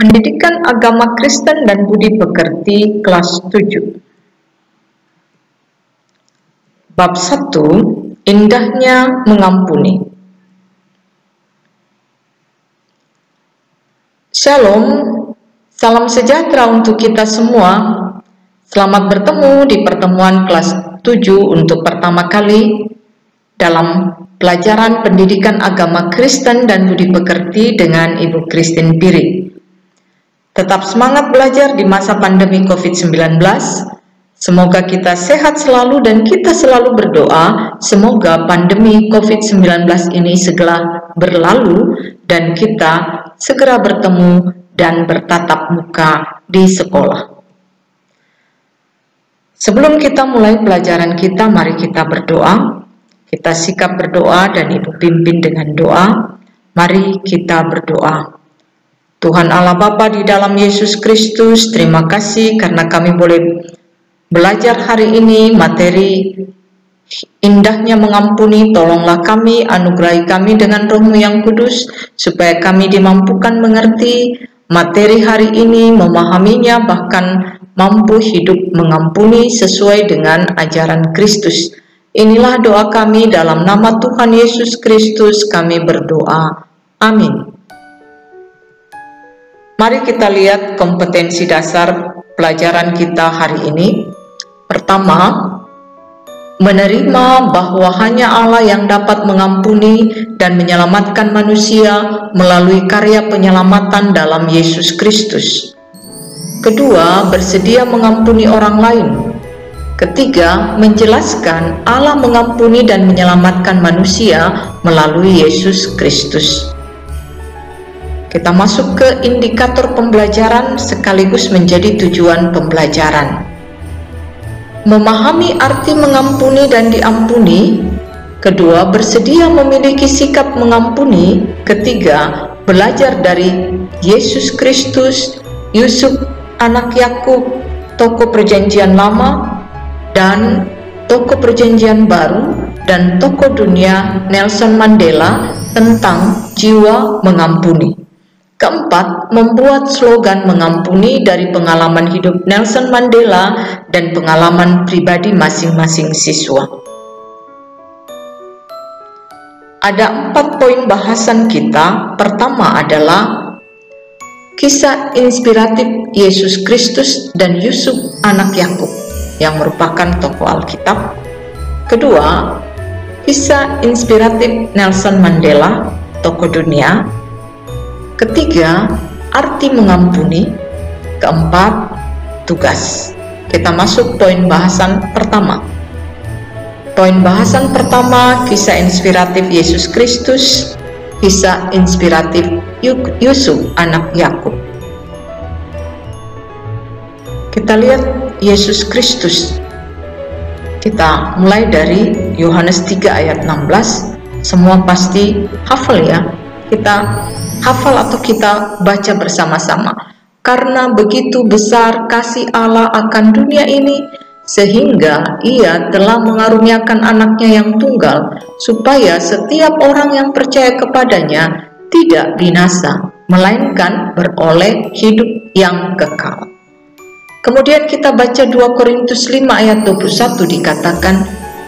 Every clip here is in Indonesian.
Pendidikan Agama Kristen dan Budi Pekerti kelas 7. Bab 1. Indahnya mengampuni. Shalom, salam sejahtera untuk kita semua. Selamat bertemu di pertemuan kelas 7 untuk pertama kali dalam pelajaran Pendidikan Agama Kristen dan Budi Pekerti dengan Ibu Christine Piri. Tetap semangat belajar di masa pandemi COVID-19. Semoga kita sehat selalu dan kita selalu berdoa semoga pandemi COVID-19 ini segera berlalu dan kita segera bertemu dan bertatap muka di sekolah. Sebelum kita mulai pelajaran kita, mari kita berdoa. Kita sikap berdoa dan Ibu pimpin dengan doa. Mari kita berdoa. Tuhan Allah Bapa di dalam Yesus Kristus, terima kasih karena kami boleh belajar hari ini materi indahnya mengampuni. Tolonglah kami, anugerahi kami dengan Roh-Mu yang kudus, supaya kami dimampukan mengerti materi hari ini, memahaminya, bahkan mampu hidup mengampuni sesuai dengan ajaran Kristus. Inilah doa kami dalam nama Tuhan Yesus Kristus kami berdoa. Amin. Mari kita lihat kompetensi dasar pelajaran kita hari ini. Pertama, menerima bahwa hanya Allah yang dapat mengampuni dan menyelamatkan manusia melalui karya penyelamatan dalam Yesus Kristus. Kedua, bersedia mengampuni orang lain. Ketiga, menjelaskan Allah mengampuni dan menyelamatkan manusia melalui Yesus Kristus. Kita masuk ke indikator pembelajaran sekaligus menjadi tujuan pembelajaran. Memahami arti mengampuni dan diampuni. Kedua, bersedia memiliki sikap mengampuni. Ketiga, belajar dari Yesus Kristus, Yusuf anak Yakub, tokoh perjanjian lama, dan tokoh perjanjian baru, dan tokoh dunia Nelson Mandela tentang jiwa mengampuni. Keempat, membuat slogan mengampuni dari pengalaman hidup Nelson Mandela dan pengalaman pribadi masing-masing siswa. Ada 4 poin bahasan kita. Pertama adalah kisah inspiratif Yesus Kristus dan Yusuf anak Yakub yang merupakan tokoh Alkitab. Kedua, kisah inspiratif Nelson Mandela, tokoh dunia. Ketiga, arti mengampuni. Keempat, tugas. Kita masuk poin bahasan pertama. Poin bahasan pertama, kisah inspiratif Yesus Kristus, kisah inspiratif Yusuf anak Yakub. Kita lihat Yesus Kristus. Kita mulai dari Yohanes 3 ayat 16. Semua pasti hafal ya. Kita hafal atau kita baca bersama-sama. Karena begitu besar kasih Allah akan dunia ini, sehingga Ia telah mengaruniakan anaknya yang tunggal, supaya setiap orang yang percaya kepadanya tidak binasa, melainkan beroleh hidup yang kekal. Kemudian kita baca 2 Korintus 5 ayat 21 dikatakan,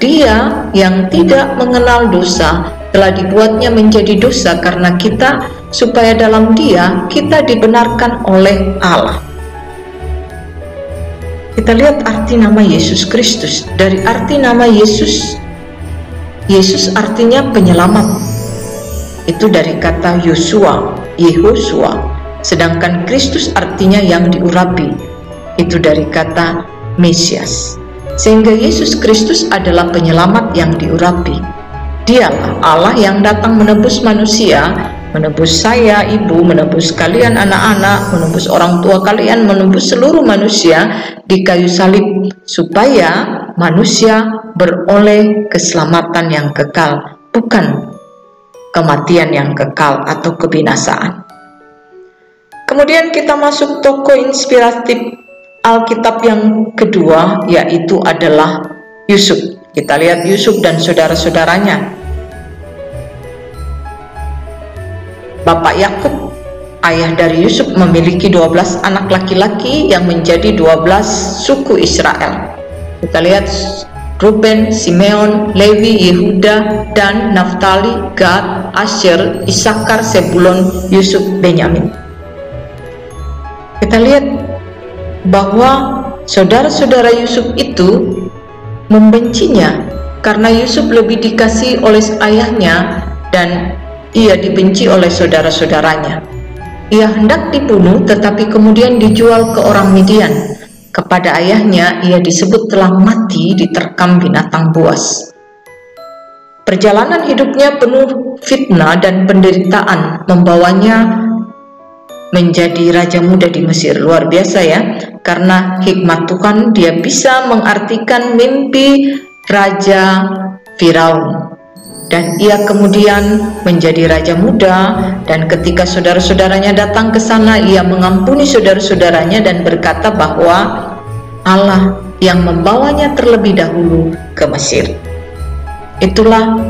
Dia yang tidak mengenal dosa telah dibuatnya menjadi dosa karena kita, supaya dalam Dia kita dibenarkan oleh Allah. Kita lihat arti nama Yesus Kristus. Dari arti nama Yesus, Yesus artinya penyelamat. Itu dari kata Yosua, Yehosua. Sedangkan Kristus artinya yang diurapi. Itu dari kata Mesias. Sehingga Yesus Kristus adalah penyelamat yang diurapi. Dialah Allah yang datang menebus manusia, menebus saya, ibu, menebus kalian anak-anak, menebus orang tua kalian, menebus seluruh manusia di kayu salib, supaya manusia beroleh keselamatan yang kekal, bukan kematian yang kekal atau kebinasaan. Kemudian kita masuk tokoh inspiratif Alkitab yang kedua, yaitu adalah Yusuf. Kita lihat Yusuf dan saudara-saudaranya. Bapak Yakub Ayah dari Yusuf memiliki 12 anak laki-laki yang menjadi 12 suku Israel. Kita lihat Ruben, Simeon, Lewi, Yehuda, Dan, Naftali, Gad, Asher, Isakar, Sebulon, Yusuf, Benyamin. Kita lihat bahwa saudara-saudara Yusuf itu membencinya karena Yusuf lebih dikasihi oleh ayahnya dan ia dibenci oleh saudara-saudaranya. Ia hendak dibunuh tetapi kemudian dijual ke orang Midian. Kepada ayahnya ia disebut telah mati diterkam binatang buas. Perjalanan hidupnya penuh fitnah dan penderitaan membawanya menjadi raja muda di Mesir. Luar biasa ya, karena hikmat Tuhan dia bisa mengartikan mimpi Raja Firaun. Dan ia kemudian menjadi raja muda, dan ketika saudara-saudaranya datang ke sana, ia mengampuni saudara-saudaranya dan berkata bahwa Allah yang membawanya terlebih dahulu ke Mesir. Itulah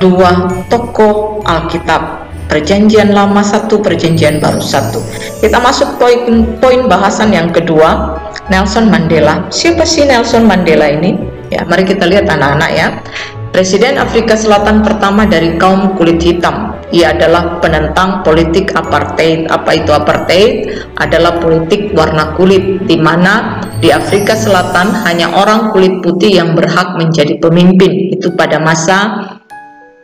dua tokoh Alkitab, Perjanjian Lama 1, Perjanjian Baru 1. Kita masuk poin bahasan yang kedua, Nelson Mandela. Siapa sih Nelson Mandela ini? Ya, mari kita lihat anak-anak ya. Presiden Afrika Selatan pertama dari kaum kulit hitam. Ia adalah penentang politik apartheid. Apa itu apartheid? Adalah politik warna kulit, di mana di Afrika Selatan hanya orang kulit putih yang berhak menjadi pemimpin. Itu pada masa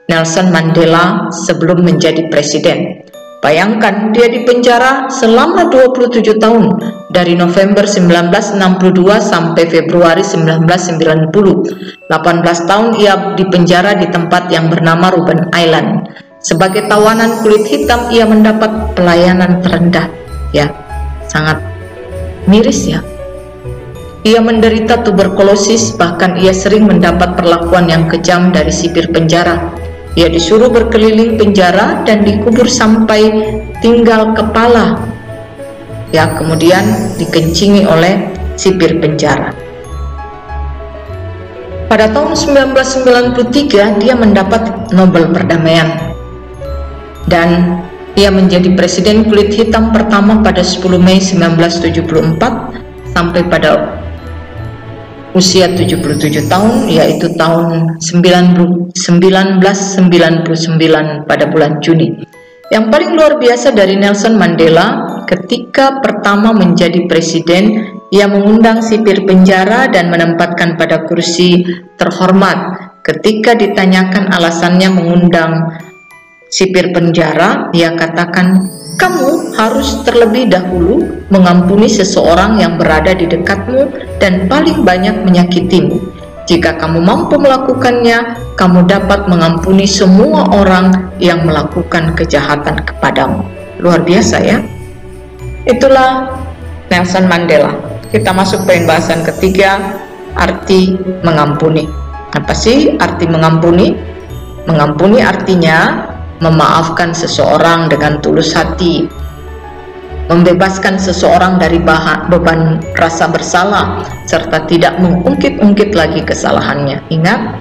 Nelson Mandela sebelum menjadi presiden. Bayangkan, dia dipenjara selama 27 tahun dari November 1962 sampai Februari 1990. 18 tahun ia dipenjara di tempat yang bernama Robben Island. Sebagai tawanan kulit hitam, ia mendapat pelayanan terendah. Ya, sangat miris ya. Ia menderita tuberkulosis, bahkan ia sering mendapat perlakuan yang kejam dari sipir penjara. Ia disuruh berkeliling penjara dan dikubur sampai tinggal kepala. Ya, kemudian dikencingi oleh sipir penjara. Pada tahun 1993 dia mendapat Nobel Perdamaian. Dan ia menjadi presiden kulit hitam pertama pada 10 Mei 1974 sampai pada usia 77 tahun, yaitu tahun 1999 pada bulan Juni. Yang paling luar biasa dari Nelson Mandela, ketika pertama menjadi presiden, ia mengundang sipir penjara dan menempatkan pada kursi terhormat. Ketika ditanyakan alasannya mengundang sipir penjara, ia katakan, "Kamu harus terlebih dahulu mengampuni seseorang yang berada di dekatmu dan paling banyak menyakitimu. Jika kamu mampu melakukannya, kamu dapat mengampuni semua orang yang melakukan kejahatan kepadamu." Luar biasa ya. Itulah Nelson Mandela. Kita masuk poin bahasan ketiga, arti mengampuni. Apa sih arti mengampuni? Mengampuni artinya memaafkan seseorang dengan tulus hati, membebaskan seseorang dari beban rasa bersalah, serta tidak mengungkit-ungkit lagi kesalahannya. Ingat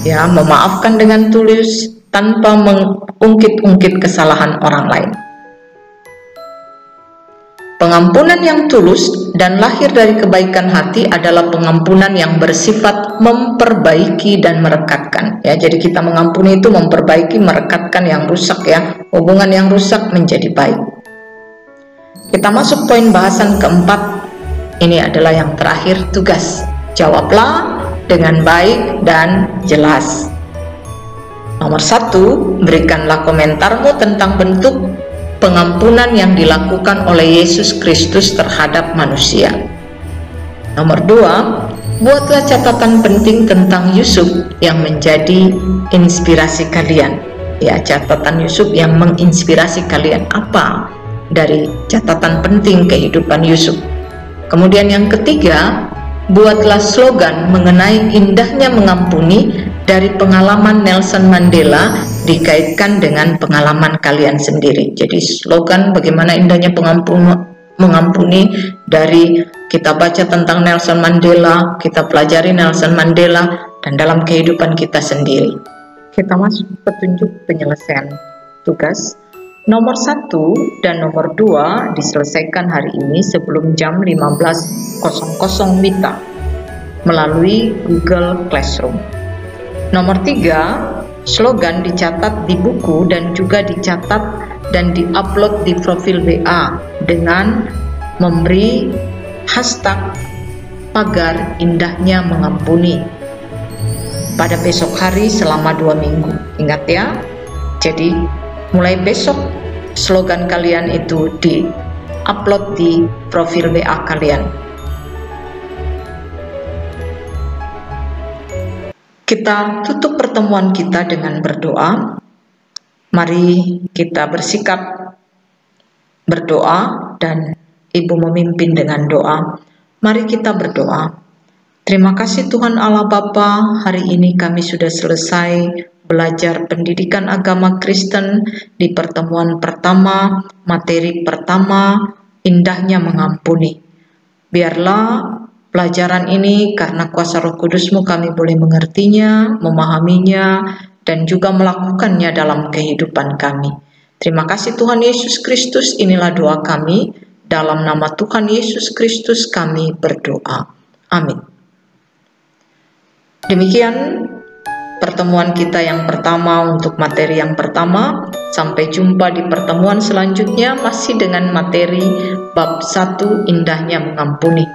ya, memaafkan dengan tulus tanpa mengungkit-ungkit kesalahan orang lain. Pengampunan yang tulus dan lahir dari kebaikan hati adalah pengampunan yang bersifat memperbaiki dan merekatkan. Ya, jadi kita mengampuni itu memperbaiki, merekatkan yang rusak ya. Hubungan yang rusak menjadi baik. Kita masuk poin bahasan keempat. Ini adalah yang terakhir, tugas. Jawablah dengan baik dan jelas. Nomor 1, berikanlah komentarmu tentang bentuk pengampunan yang dilakukan oleh Yesus Kristus terhadap manusia. Nomor 2, buatlah catatan penting tentang Yusuf yang menjadi inspirasi kalian. Ya, catatan Yusuf yang menginspirasi kalian. Apa dari catatan penting kehidupan Yusuf? Kemudian yang ketiga, buatlah slogan mengenai indahnya mengampuni dari pengalaman Nelson Mandela dikaitkan dengan pengalaman kalian sendiri. Jadi slogan bagaimana indahnya mengampuni dari kita baca tentang Nelson Mandela, kita pelajari Nelson Mandela, dan dalam kehidupan kita sendiri. Kita masuk petunjuk penyelesaian tugas. Nomor 1 dan nomor 2 diselesaikan hari ini sebelum jam 15.00 WITA melalui Google Classroom. Nomor 3, slogan dicatat di buku dan juga dicatat dan diupload di profil WA dengan memberi hashtag pagar indahnya mengampuni pada besok hari selama 2 minggu. Ingat ya, jadi mulai besok slogan kalian itu di-upload di profil WA kalian. Kita tutup pertemuan kita dengan berdoa. Mari kita bersikap berdoa dan Ibu memimpin dengan doa. Mari kita berdoa. Terima kasih Tuhan Allah Bapa, hari ini kami sudah selesai belajar pendidikan agama Kristen di pertemuan pertama, materi pertama, indahnya mengampuni. Biarlah pelajaran ini karena kuasa Roh Kudus-Mu kami boleh mengertinya, memahaminya, dan juga melakukannya dalam kehidupan kami. Terima kasih Tuhan Yesus Kristus, inilah doa kami. Dalam nama Tuhan Yesus Kristus kami berdoa. Amin. Demikian pertemuan kita yang pertama untuk materi yang pertama. Sampai jumpa di pertemuan selanjutnya masih dengan materi bab 1 indahnya mengampuni.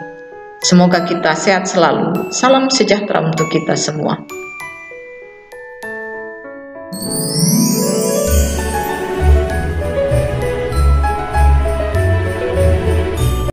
Semoga kita sehat selalu. Salam sejahtera untuk kita semua.